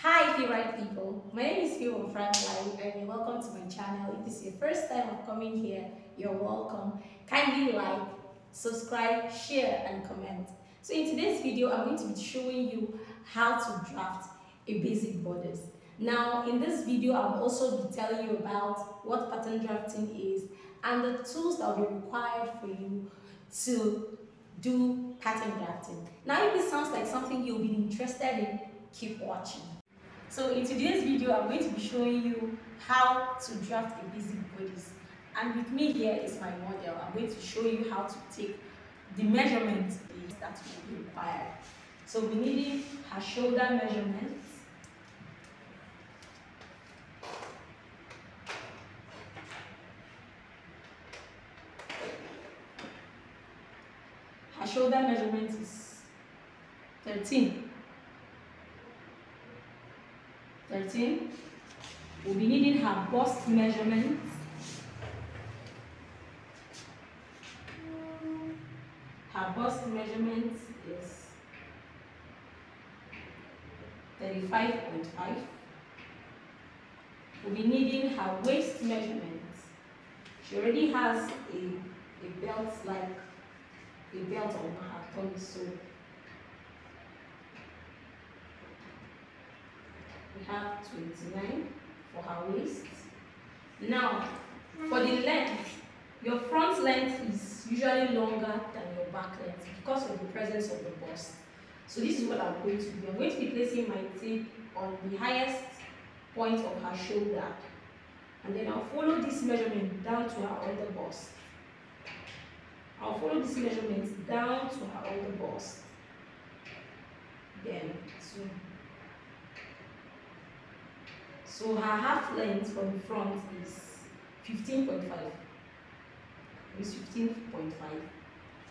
Hi favorite people, my name is Phil Franklin and welcome to my channel. If this is your first time of coming here, you're welcome. Kindly like, subscribe, share and comment. So in today's video, I'm going to be showing you how to draft a basic bodice. Now in this video, I'll also be telling you about what pattern drafting is and the tools that will be required for you to do pattern drafting. Now if this sounds like something you'll be interested in, keep watching. So in today's video, I'm going to be showing you how to draft a basic bodice. And with me here is my model. I'm going to show you how to take the measurements that will be required. So we need her shoulder measurements. Her shoulder measurement is 13. We'll be needing her bust measurement. Her bust measurement is 35.5. We'll be needing her waist measurement. She already has a belt, like a belt on her tummy, so we have 29 for her waist. Now, for the length, your front length is usually longer than your back length because of the presence of the bust. So this is what I'm going to do. I'm going to be placing my tape on the highest point of her shoulder, and then I'll follow this measurement down to her other bust. I'll follow this measurement down to her other bust. Then two. So her half length from the front is 15.5. Is 15.5.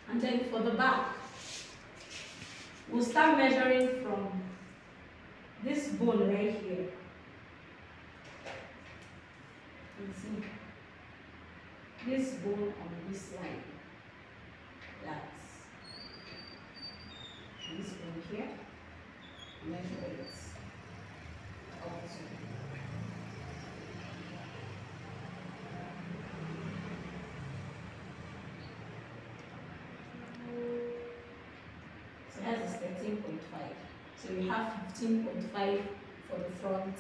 And then for the back, we'll start measuring from this bone right here. You see this bone on this line. That's this bone here. Measure it also. So that's 13.5. So you have 15.5 for the front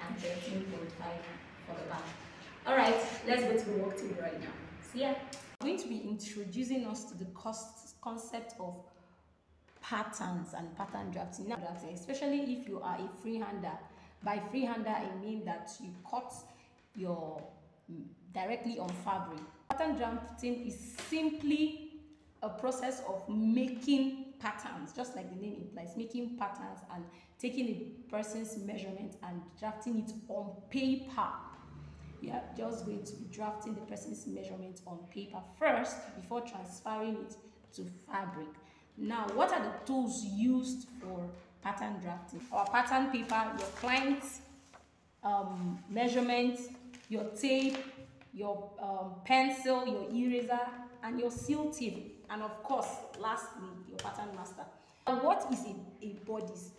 and 13.5 for the back. Alright, let's go to the work table right now. See ya. I'm going to be introducing us to the concept of patterns and pattern drafting. Now, especially if you are a freehander. By freehander, I mean that you cut your directly on fabric. Pattern drafting is simply a process of making patterns, just like the name implies, making patterns and taking a person's measurement and drafting it on paper. Yeah, just going to be drafting the person's measurement on paper first before transferring it to fabric. Now, what are the tools used for pattern drafting? Our pattern paper, your client's measurement, your tape, your pencil, your eraser, and your seal tip, and of course, lastly, your pattern master. Now, what is a bodice?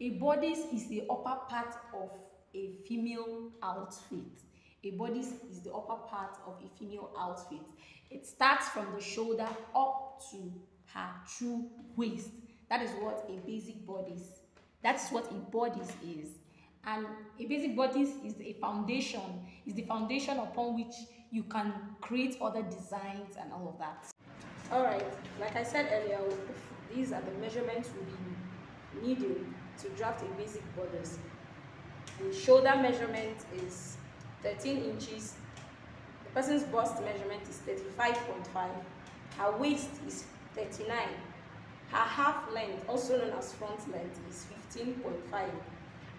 A bodice is the upper part of a female outfit. A bodice is the upper part of a female outfit. It starts from the shoulder up to her true waist. That is what a basic bodice. That's what a bodice is. And a basic bodice is a foundation. Is the foundation upon which you can create other designs and all of that. All right, like I said earlier, these are the measurements we'll be needing to draft a basic bodice. The shoulder measurement is 13 inches. The person's bust measurement is 35.5. Her waist is 39. Her half length, also known as front length, is 15.5.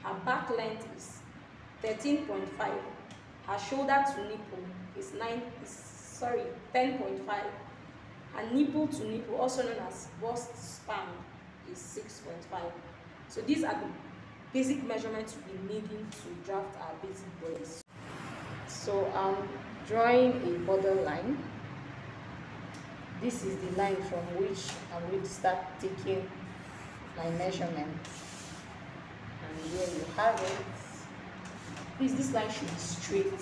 Her back length is 13.5. Her shoulder to nipple is 10.5. Her nipple to nipple, also known as bust span, is 6.5. So these are the basic measurements we'll be needing to draft our basic bodice. So I'm drawing a borderline. This is the line from which I'm going to start taking my measurements. and here you have it. Please, this line should be straight.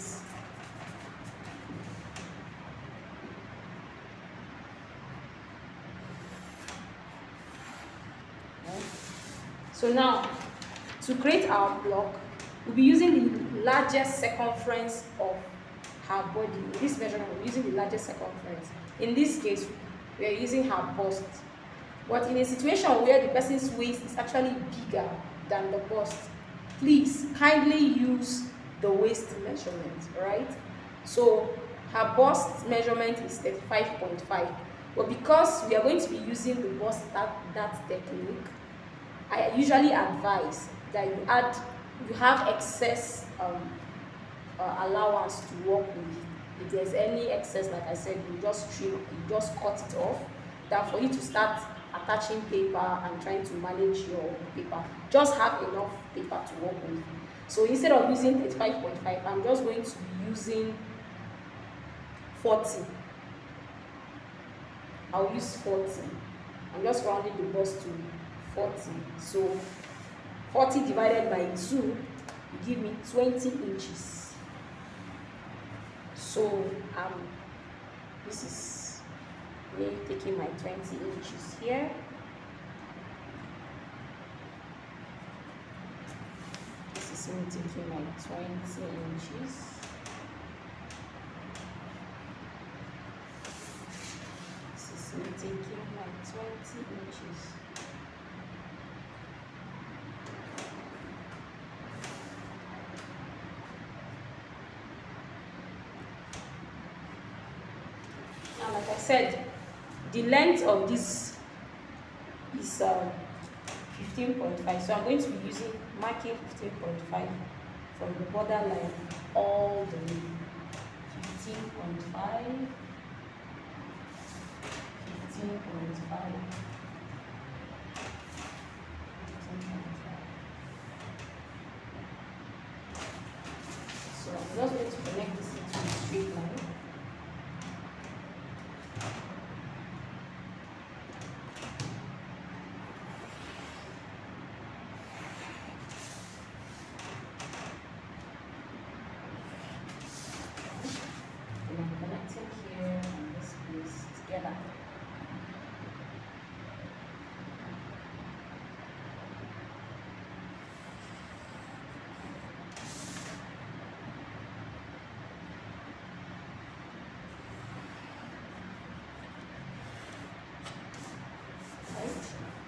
So now, to create our block, we'll be using the largest circumference of her body. In this measurement, we're using the largest circumference. In this case, we are using her bust. But in a situation where the person's waist is actually bigger than the bust, please kindly use the waist measurement, right? So her bust measurement is 35.5. But because we are going to be using the bust that technique, I usually advise that you have excess allowance to work with. If there's any excess, like I said, you just trim, you just cut it off. That for you to start attaching paper and trying to manage your paper, just have enough paper to work with. So instead of using 35.5, I'm just going to be using 40. I'll use 40. I'm just rounding the bust to 40. So 40 divided by 2 will give me 20 inches. So this is me taking my 20 inches here. This is me taking my 20 inches. This is me taking my 20 inches. Like I said, the length of this is 15.5, so I'm going to be marking 15.5 from the borderline all the way. 15.5, 15.5, 15.5. So I'm just going to connect this into a straight line.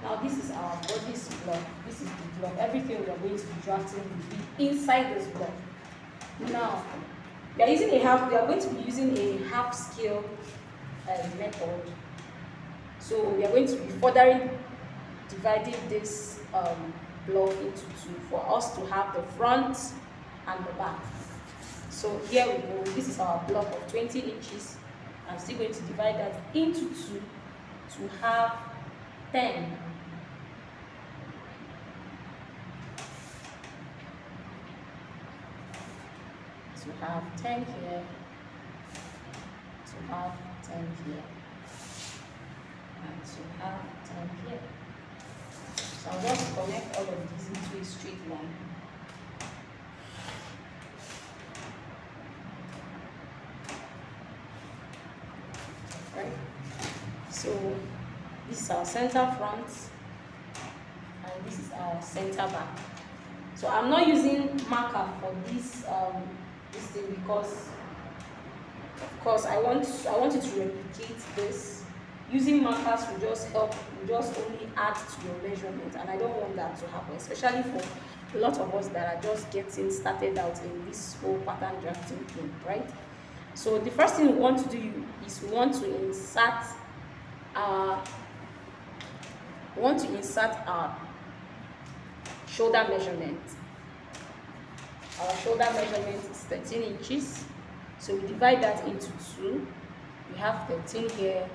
Now this is our bodice block. This is the block. Everything we are going to be drafting will be inside this block. Now we are going to be using a half scale method. So we are going to be further dividing this block into two for us to have the front and the back. So here we go. This is our block of 20 inches. I'm still going to divide that into two to have 10. To have 10 here, to have 10 here, and to have 10 here. So I'll just connect all of these into a straight line. Right? So this is our center front, and this is our center back. So I'm not using marker for this thing because, of course, I want you to replicate this. Using markers will just help, will just only add to your measurement, and I don't want that to happen, especially for a lot of us that are just getting started out in this whole pattern drafting thing, right? So the first thing we want to do is we want to insert our shoulder measurement. Our shoulder measurement is 13 inches. So we divide that into two. We have 13 here.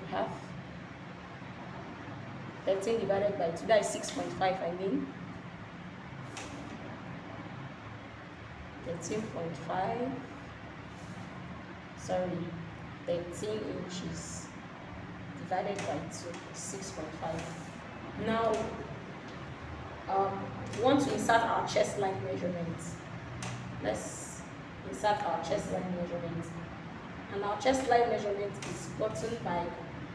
We have 13 divided by 2. That is 6.5, I mean. 13.5. Sorry, 13 inches divided by 2, 6.5. Now, We want to insert our chest line measurement. Let's insert our chest line measurement. And our chest line measurement is gotten by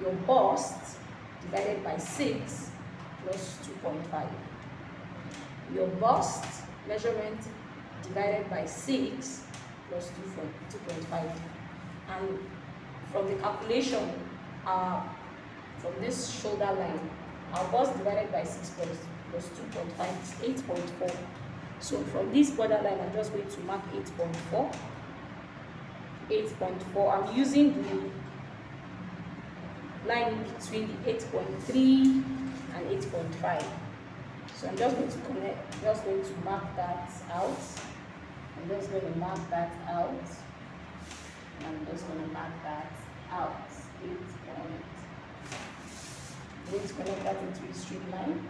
your bust divided by 6 plus 2.5. Your bust measurement divided by 6 plus 2.5. And from the calculation, from this shoulder line, our bust divided by 6 plus 2.5 is 8.4. So from this borderline, I'm just going to mark 8.4. 8.4. I'm using the line between the 8.3 and 8.5. So I'm just going to connect, just going to mark that out. I'm just going to mark that out. I'm just going to mark that out. 8 point. I'm going to connect that into a straight line.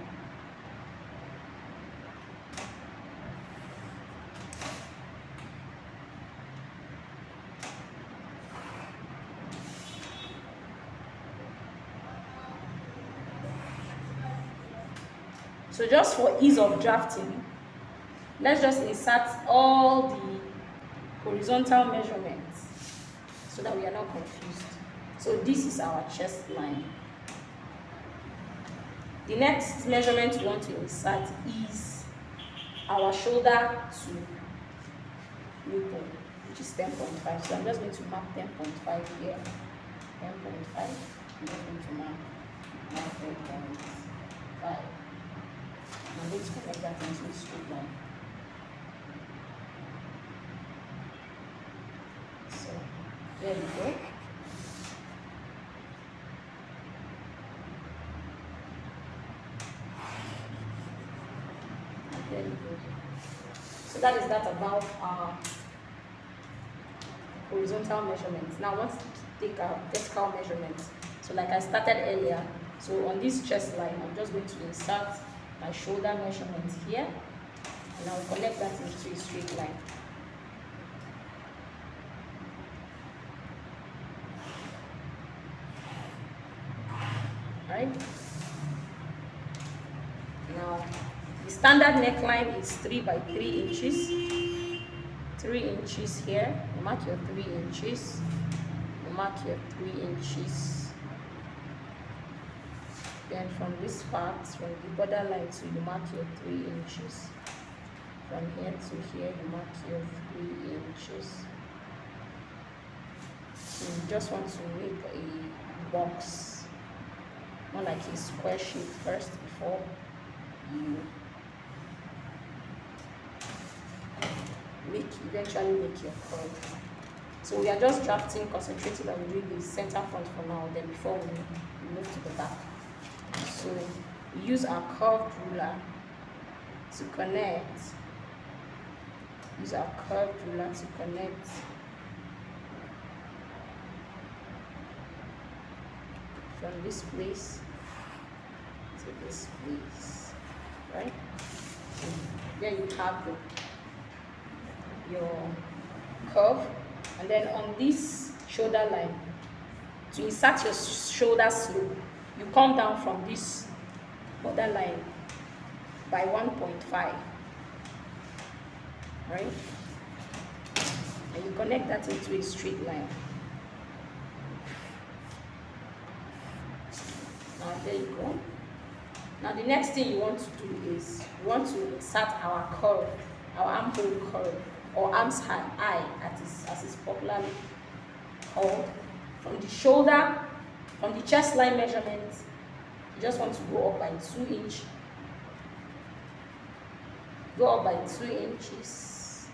So just for ease of drafting, let's just insert all the horizontal measurements so that we are not confused. So this is our chest line. The next measurement we want to insert is our shoulder to nipple, which is 10.5. So I'm just going to mark 10.5 here. 10.5. I'm just going to mark 10.5. I'm going to connect that into a straight line. So there we go. There we go. So that is that about our horizontal measurements. Now I want to take our vertical measurements. So like I started earlier, so on this chest line, I'm just going to insert my shoulder measurement here, and I'll connect that into a straight line. Right? Now, the standard neckline is 3 by 3 inches. 3 inches here. You mark your 3 inches. You mark your 3 inches. Then from this part, from the borderline to you mark your 3 inches. From here to here, you mark your 3 inches. So you just want to make a box, more like a square shape first before you eventually make your curve. So we are just drafting, concentrating on doing the center front for now, then before we move to the back. So we use our curved ruler to connect. Use our curved ruler to connect from this place to this place, right? So there you have your curve, and then on this shoulder line, to insert your shoulder slope, you come down from this borderline by 1.5, right? And you connect that into a straight line. Now there you go. Now the next thing you want to do is you want to insert our curve, our armhole curve, or arm's eye, as it's popularly called, from the shoulder. From the chest line measurement, you just want to go up by 2 inches. Go up by 2 inches.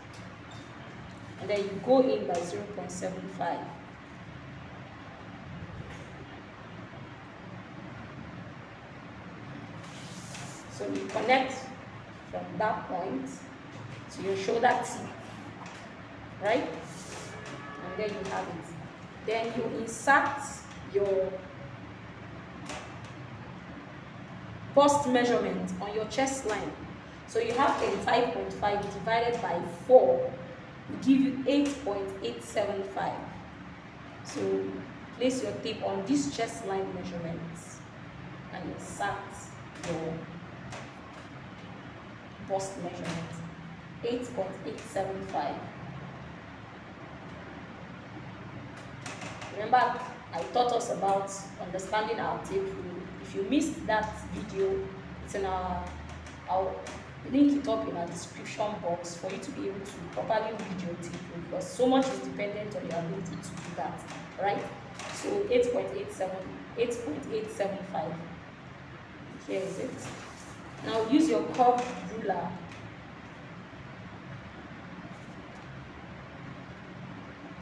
And then you go in by 0.75. So you connect from that point to your shoulder tip, right? And there you have it. Then you insert your bust measurement on your chest line. So you have 35.5 divided by 4 will give you 8.875. So place your tape on this chest line measurements and insert your bust measurement, 8.875. Remember, I taught us about understanding our tape rule. If you missed that video, it's in I'll link it up in our description box for you to be able to properly read your tape rule, because so much is dependent on your ability to do that, right? So 8.875. Here is it. Now use your curved ruler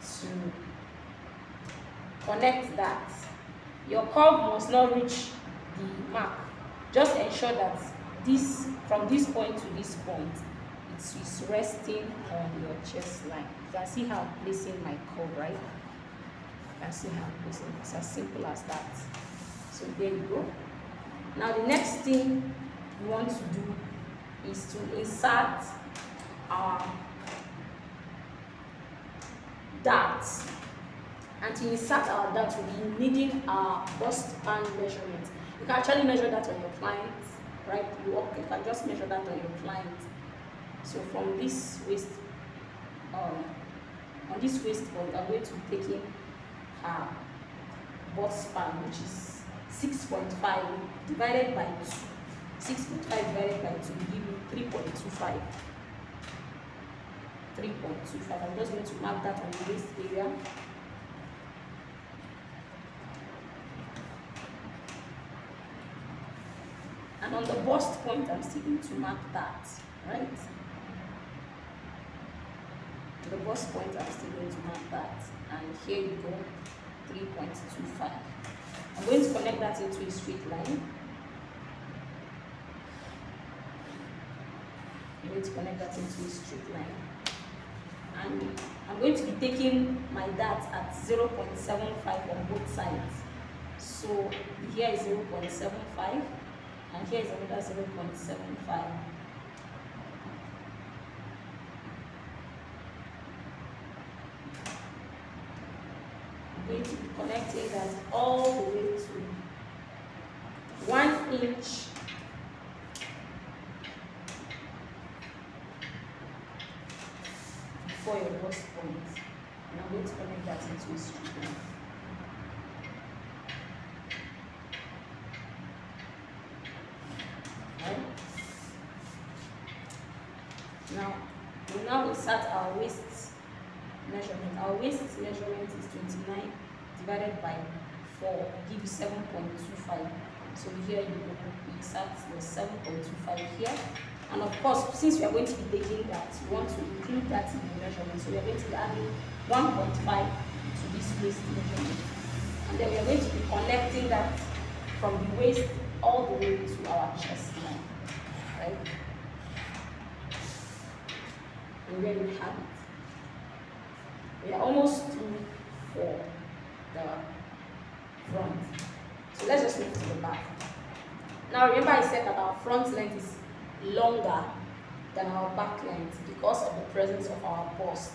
to connect that. Your curve must not reach the mark. Just ensure that this, from this point to this point, it is resting on your chest line. You can see how I'm placing my curve, right? You can see how I'm placing it. It's as simple as that. So there you go. Now the next thing we want to do is to insert our darts. And to insert our darts, we'll be needing our bust band measurement. You can actually measure that on your client, right? You can just measure that on your client. So from this waist, on this waist point, I'm going to be taking our bust band, which is 6.5 divided by 2. 6.5 divided by 2 will give me 3.25. 3.25. I'm just going to mark that on the waist area. And on the bust point, I'm still going to mark that, right? The bust point, I'm still going to mark that. And here you go, 3.25. I'm going to connect that into a straight line. I'm going to connect that into a straight line. And I'm going to be taking my dart at 0.75 on both sides. So here is 0.75. And here is another 0.75. I'm going to be connecting that all the way to 1 inch before your bust point. And I'm going to connect that into a straight line. Now, we now insert our waist measurement. Our waist measurement is 29 divided by 4, give you 7.25. So here you go, we insert the 7.25 here. And of course, since we are going to be taking that, we want to include that in the measurement. So we are going to be adding 1.5 to this waist measurement. And then we are going to be connecting that from the waist all the way to our chest line, right? And there you have it. We are almost through for the front. So let's just move to the back. Now remember I said that our front length is longer than our back length because of the presence of our bust.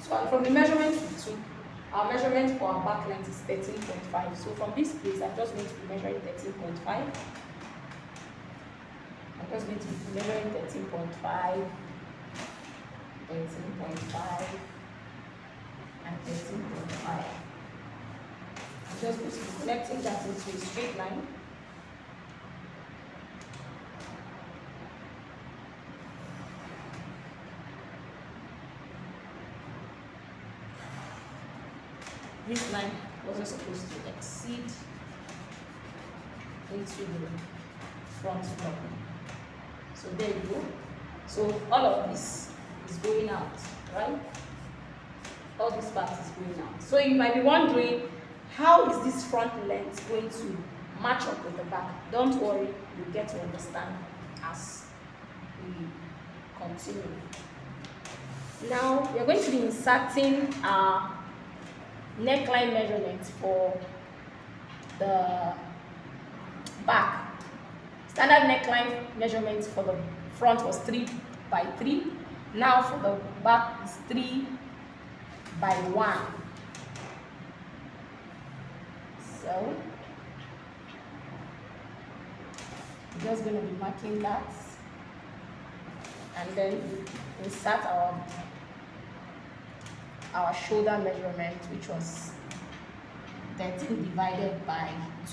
So from the measurement we took, our measurement for our back length is 13.5. So from this place, I'm just going to be measuring 13.5. I'm just going to be measuring 13.5. 13.5 and 13.5. I'm just going to be connecting that into a straight line. This line wasn't supposed to exceed into the front block. So there you go. So all of this is going out, right? All this part is going out. So you might be wondering, how is this front length going to match up with the back? Don't worry, you'll get to understand as we continue. Now we are going to be inserting our neckline measurements for the back. Standard neckline measurements for the front was 3 by 3. Now for the back is 3 by 1. So I'm just going to be marking that and then insert our shoulder measurement, which was 13 divided by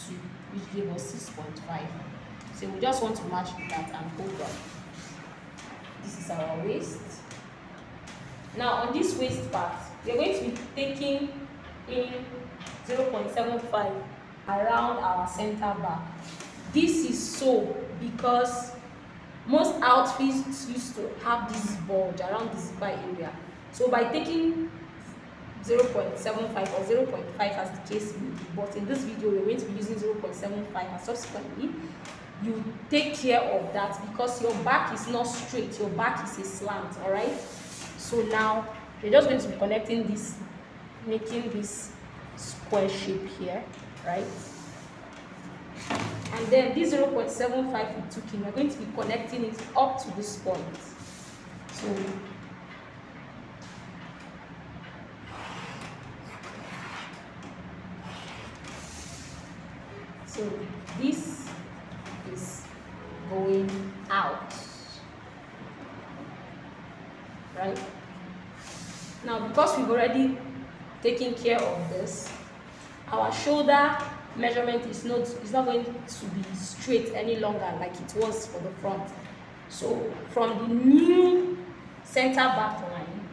2, which gave us 6.5. So we just want to match with that and hold on. This is our waist. Now on this waist part, we are going to be taking in 0.75 around our center back. This is so because most outfits used to have this bulge around the zipper area. So by taking 0.75 or 0.5 as the case may be, but in this video we're going to be using 0.75, and subsequently you take care of that because your back is not straight, your back is a slant. All right, so now you're just going to be connecting this, making this square shape here, right? And then this 0.75 we took in, we're going to be connecting it up to this point. So this is going out, right? Now because we've already taken care of this, our shoulder measurement is not going to be straight any longer like it was for the front. So from the new center back line,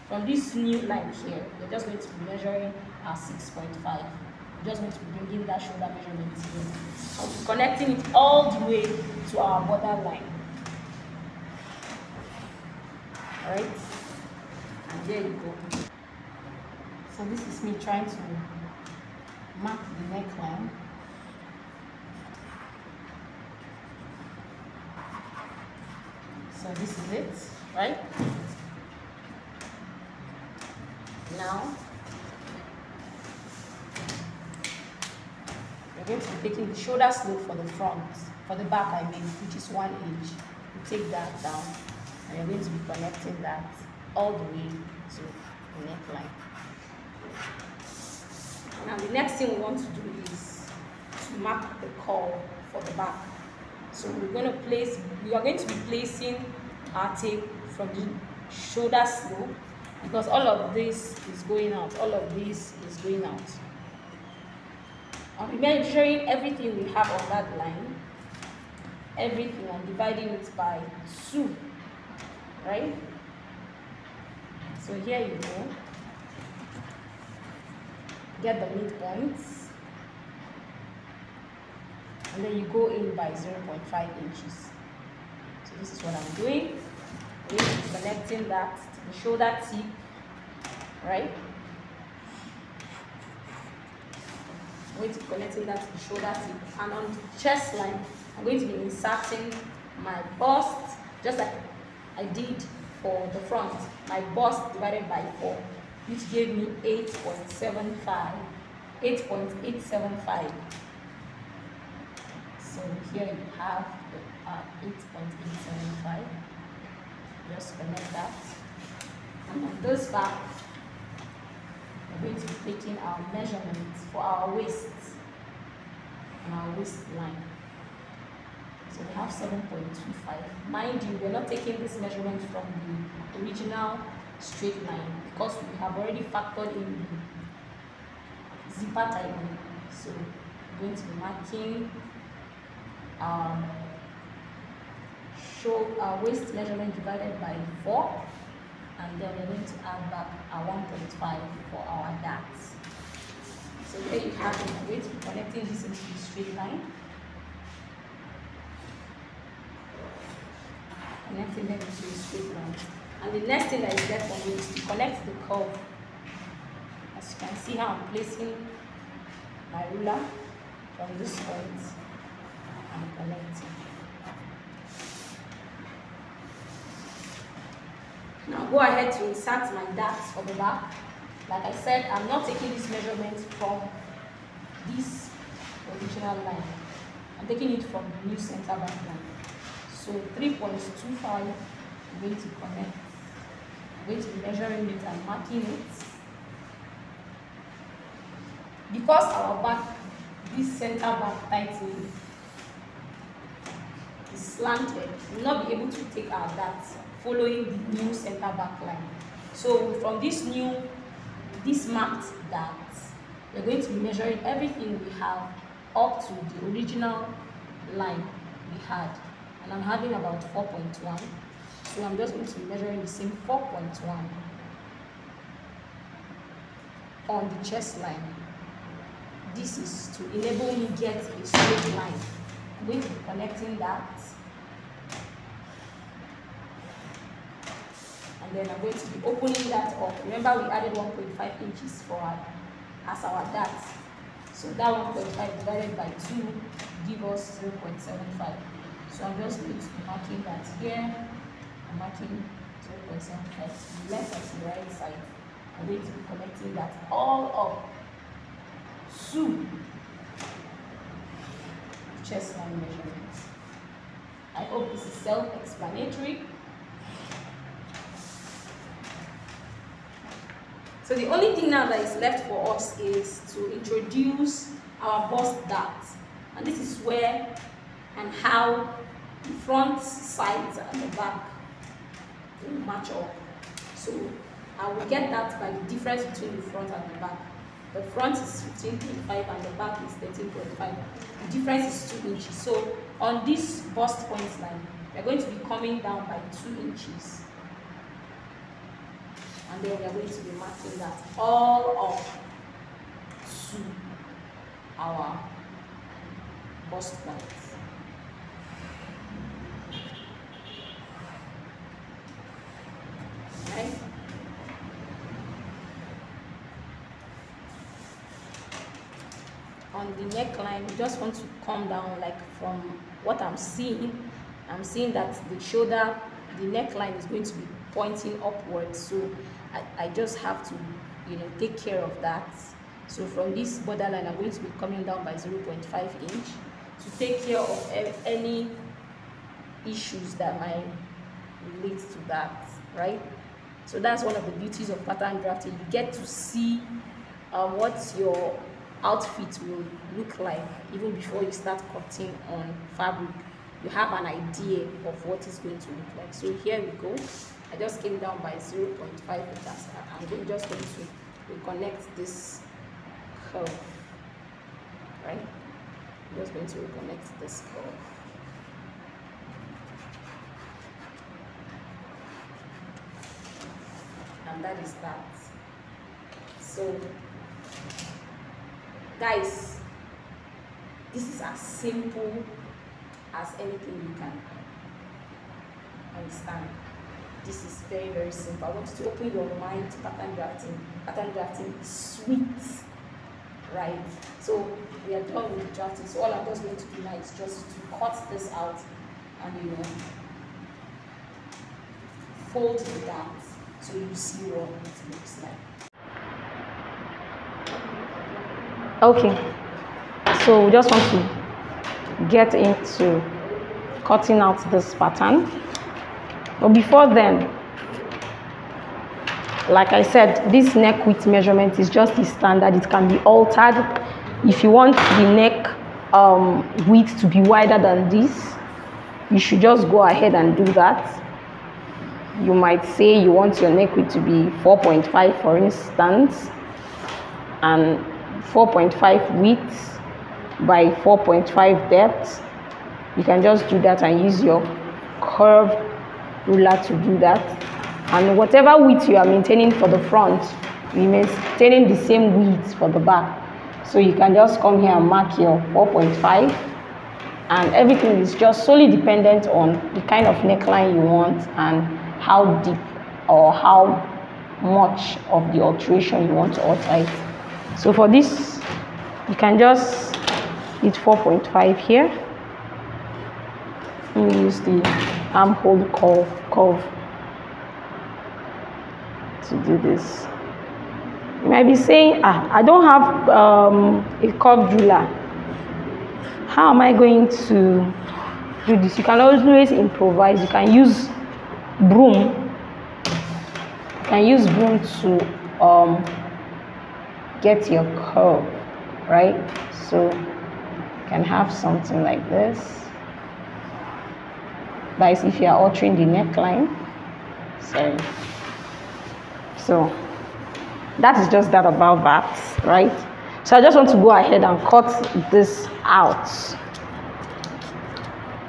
from this new line here, we're just going to be measuring our 6.5. We're just going to be bringing that shoulder measurement in. I'll be connecting it all the way to our border line. All right, and there you go. So this is me trying to mark the neckline. So this is it, right? Now we're going to be taking the shoulder slope for the front, for the back I mean, which is 1 inch. You take that down and you're going to be connecting that all the way to the neckline. Now the next thing we want to do is to mark the curve for the back. So we are going to be placing our tape from the shoulder slope, because all of this is going out, all of this is going out. I'll be measuring everything we have on that line, everything, and dividing it by 2, right? So here you go. Get the midpoints, and then you go in by 0.5 inches. So this is what I'm doing. I'm going to be connecting that to the shoulder tip, right? I'm going to be connecting that to the shoulder tip, and on the chest line, I'm going to be inserting my bust, just like I did for the front. My bust divided by 4. Which gave me 8.875. So here you have the 8.875. Just connect that. And on this back, we're going to be taking our measurements for our waist and our waistline. So we have 7.25. Mind you, we're not taking this measurement from the original straight line, because we have already factored in the zipper tightening. So we're going to be marking our waist measurement divided by 4, and then we're going to add back our 1.5 for our darts. So there you have it. I'm going to be connecting this into the straight line, connecting them into the straight line. And the next thing that is left for me is to connect the curve. As you can see how I'm placing my ruler from this point and connecting. Now go ahead to insert my darts for the back. Like I said, I'm not taking this measurement from this original line. I'm taking it from the new center back line. So 3.25, I'm going to connect. I'm going to be measuring it and marking it. Because our back, this center back tightening is slanted, we will not be able to take our dart following the new center back line. So from this marked dart, we're going to be measuring everything we have up to the original line we had. And I'm having about 4.1. So I'm just going to be measuring the same 4.1 on the chest line. This is to enable me get a straight line. I'm going to be connecting that. And then I'm going to be opening that up. Remember, we added 1.5 inches as our dart. So that 1.5 divided by 2 give us 0.75. So I'm just going to be marking that here. I'm marking 0.75 left and the right side. I'm going to be connecting that all up to chest line measurements. I hope this is self-explanatory. So the only thing now that is left for us is to introduce our bust dart. And this is where and how the front sides and the back will match up. So I will get that by the difference between the front and the back. The front is 15.5 and the back is 13.5. The difference is 2 inches. So on this bust point line, we are going to be coming down by 2 inches. And then we are going to be marking that all up to our bust point. Okay. On the neckline, we just want to come down, like from what I'm seeing that the shoulder, the neckline is going to be pointing upwards. So I just have to, take care of that. So from this borderline, I'm going to be coming down by 0.5 inch to take care of any issues that might relate to that, right? So that's one of the beauties of pattern drafting. You get to see what your outfit will look like even before you start cutting on fabric. You have an idea of what it's going to look like. So here we go. I just came down by 0.5 meters. I'm just going to reconnect this curve, right? I'm just going to reconnect this curve. And that is that. So guys, this is as simple as anything you can understand. This is very, very simple. I want you to open your mind to pattern drafting. Pattern drafting is sweet, right? So we are done with drafting. So all I'm just going to do now is just to cut this out and fold it down so you see what it looks like. Okay, so we just want to get into cutting out this pattern. But before then, like I said, this neck width measurement is just the standard. It can be altered. If you want the neck width to be wider than this, you should just go ahead and do that. You might say you want your neck width to be 4.5, for instance, and 4.5 width by 4.5 depth. You can just do that and use your curved ruler to do that. And whatever width you are maintaining for the front, you maintaining the same width for the back. So you can just come here and mark your 4.5, and everything is just solely dependent on the kind of neckline you want and how deep or how much of the alteration you want to alter it. So for this, you can just hit 4.5 here. Let me use the armhole curve to do this. You might be saying, I don't have a curved ruler. How am I going to do this? You can always improvise. You can use broom. You can use broom to get your curve, right? So you can have something like this. that is if you are altering the neckline. Sorry. So that is just that about that, right? So I just want to go ahead and cut this out.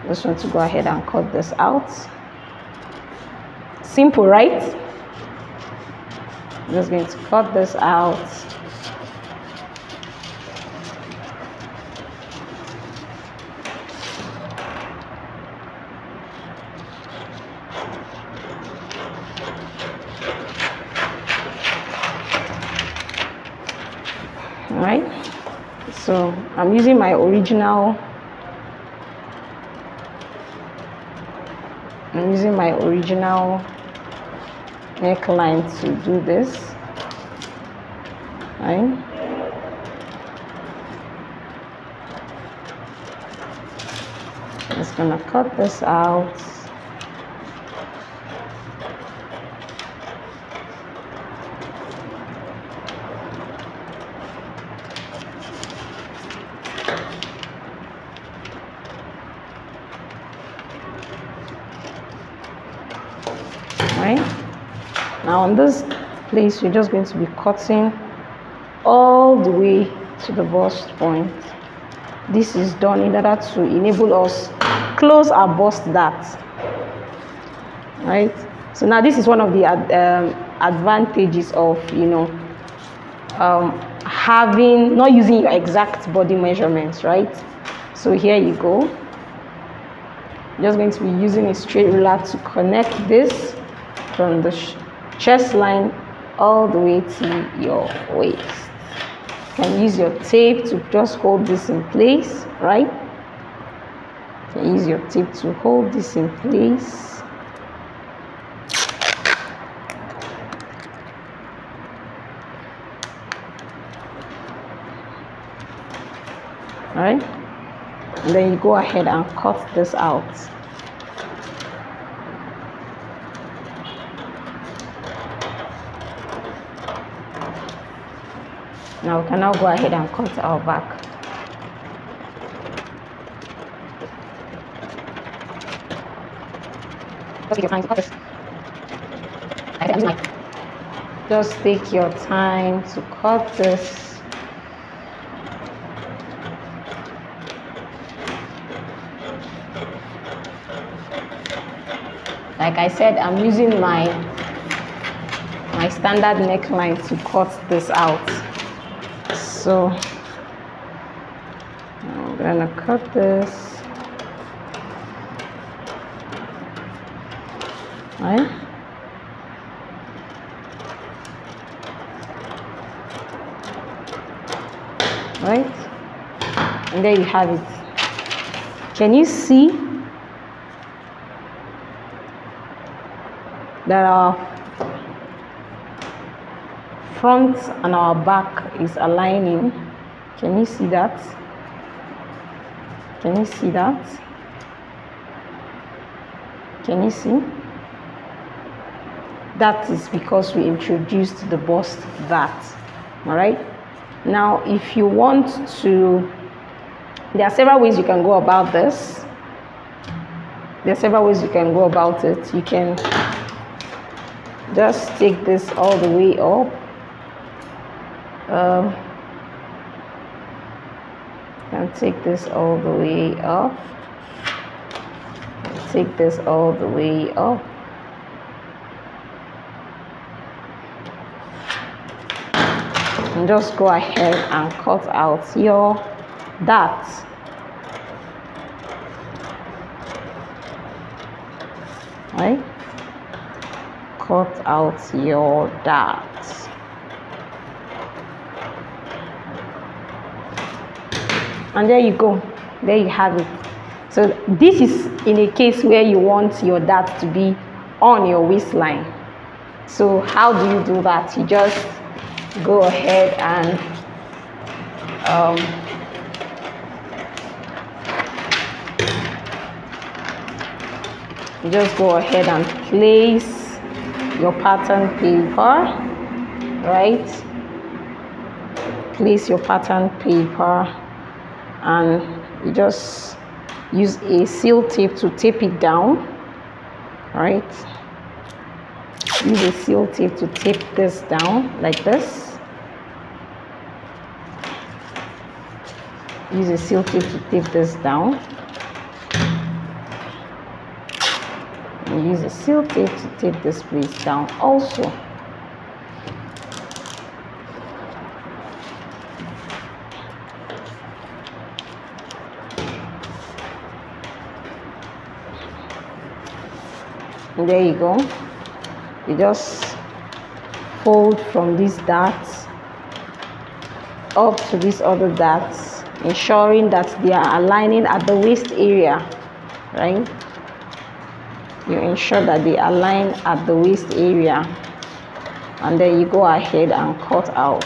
Just want to go ahead and cut this out. Simple, right? I'm just going to cut this out. All right. So I'm using my original. I'm using my original neckline to do this, right? I'm just gonna cut this out. Right? Now on this place, we're just going to be cutting all the way to the bust point. This is done in order to enable us close our bust dart. Right? So now this is one of the advantages of, you know, not using your exact body measurements, right? So here you go. I'm just going to be using a straight ruler to connect this from the chest line all the way to your waist. You can use your tape to just hold this in place, right? You can use your tape to hold this in place. All right? And then you go ahead and cut this out. Now we can now go ahead and cut our back. Just take your time to cut this. Like I said, I'm using my standard neckline to cut this out. So I'm gonna cut this, right? Right? And there you have it. Can you see that our front and our back is aligning? Can you see that? Can you see that? Can you see? That is because we introduced the bust dart. All right. Now, if you want to, there are several ways you can go about this. There are several ways you can go about it. You can just take this all the way up. And take this all the way up. Take this all the way up. And just go ahead and cut out your dart. Right? Cut out your dart. And there you go. There you have it. So this is in a case where you want your dart to be on your waistline. So how do you do that? You just go ahead and you just go ahead and place your pattern paper, right? Place your pattern paper, and you just use a seal tape to tape it down. right? Use a seal tape to tape this down like this. Use a seal tape to tape this down. And use a seal tape to tape this place down also. And there you go. You just fold from these darts up to these other darts, ensuring that they are aligning at the waist area, right? You ensure that they align at the waist area, and then you go ahead and cut out.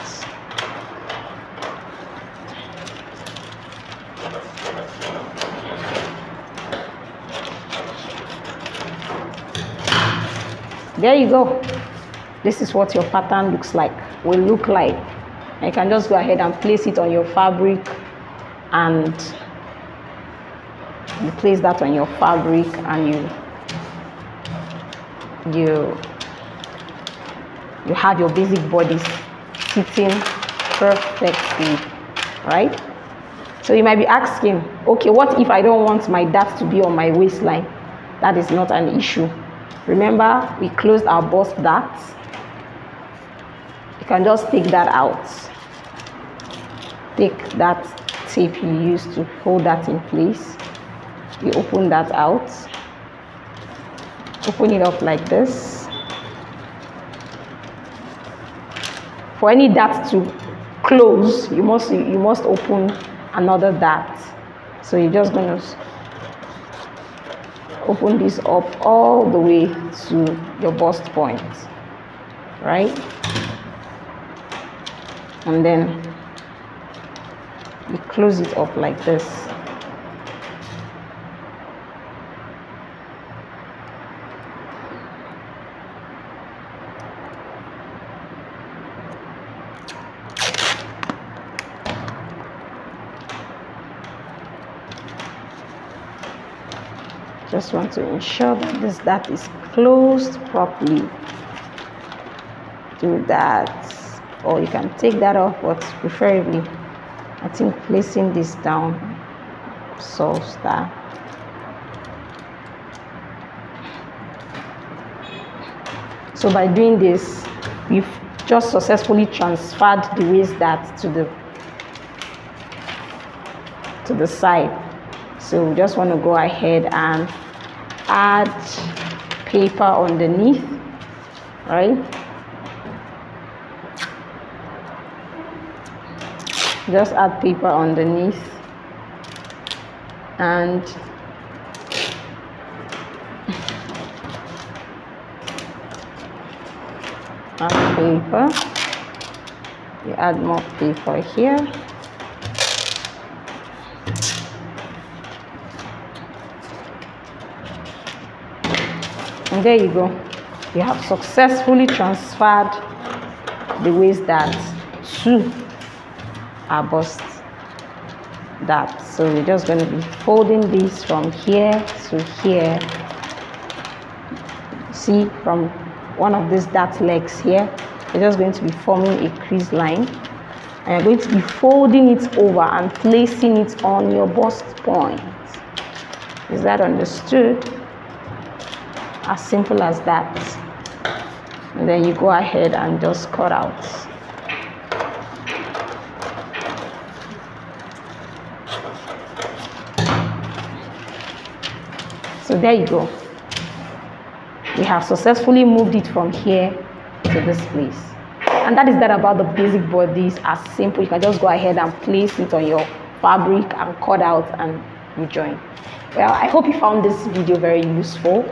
There you go. This is what your pattern will look like. And you can just go ahead and place it on your fabric, and you place that on your fabric, and you have your basic bodice sitting perfectly, right? So you might be asking, okay, what if I don't want my dart to be on my waistline? That is not an issue. Remember, we closed our bust dart. You can just take that out. Take that tape you used to hold that in place. You open that out. Open it up like this. For any dart to close, you must open another dart. So you're just going to open this up all the way to your bust point, right? And then you close it up like this. Just want to ensure that this dart is closed properly. Do that, or you can take that off, but preferably I think placing this down solves that. So by doing this, we've just successfully transferred the waist dart to the side. So we just want to go ahead and add paper underneath, right? Just add paper underneath and add paper. You add more paper here. And there you go. You have successfully transferred the waist dart to our bust dart. So we're just going to be folding this from here to here. See, from one of these dart legs here, we're just going to be forming a crease line, and you're going to be folding it over and placing it on your bust point. Is that understood? As simple as that. And then you go ahead and just cut out. So there you go. We have successfully moved it from here to this place. And that is that about the basic bodice. As simple, you can just go ahead and place it on your fabric and cut out and rejoin. Well, I hope you found this video very useful.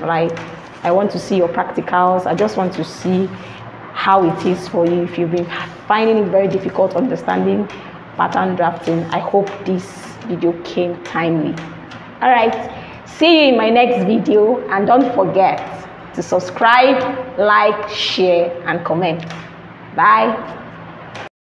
Right? I want to see your practicals. I just want to see how it is for you. If you've been finding it very difficult understanding pattern drafting, I hope this video came timely. All right, see you in my next video, and don't forget to subscribe, like, share, and comment. Bye.